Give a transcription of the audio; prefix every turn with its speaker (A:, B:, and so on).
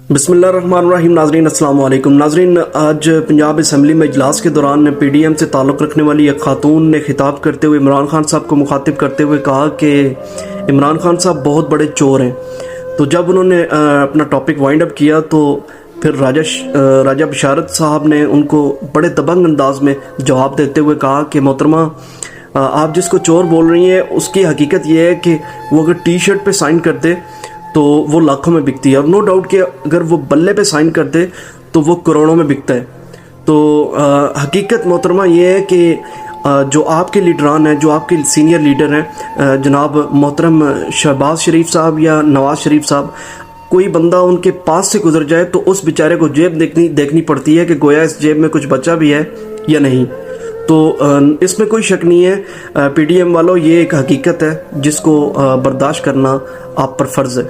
A: بسم اللہ الرحمن الرحیم۔ ناظرین السلام علیکم۔ ناظرین، آج پنجاب اسمبلی میں اجلاس کے دوران پی ڈی ایم سے تعلق رکھنے والی ایک خاتون نے خطاب کرتے ہوئے عمران خان صاحب کو مخاطب کرتے ہوئے کہا کہ عمران خان صاحب بہت بڑے چور ہیں۔ تو جب انہوں نے اپنا ٹاپک وائنڈ اپ کیا تو پھر راجہ بشارت صاحب نے ان کو بڑے دبنگ انداز میں جواب دیتے ہوئے کہا کہ محترمہ، آپ جس کو چور بول رہی ہیں اس کی حقیقت یہ ہے کہ وہ اگر ٹی شرٹ پہ سائن کر دے تو وہ لاکھوں میں بکتی ہے، اور نو ڈاؤٹ کہ اگر وہ بلے پہ سائن کر دے تو وہ کروڑوں میں بکتا ہے۔ تو حقیقت محترمہ یہ ہے کہ جو آپ کے لیڈران ہیں، جو آپ کے سینئر لیڈر ہیں، جناب محترم شہباز شریف صاحب یا نواز شریف صاحب، کوئی بندہ ان کے پاس سے گزر جائے تو اس بیچارے کو جیب دیکھنی پڑتی ہے کہ گویا اس جیب میں کچھ بچا بھی ہے یا نہیں۔ تو اس میں کوئی شک نہیں ہے پی ڈی ایم والوں، یہ ایک حقیقت ہے جس کو برداشت کرنا آپ پر فرض ہے۔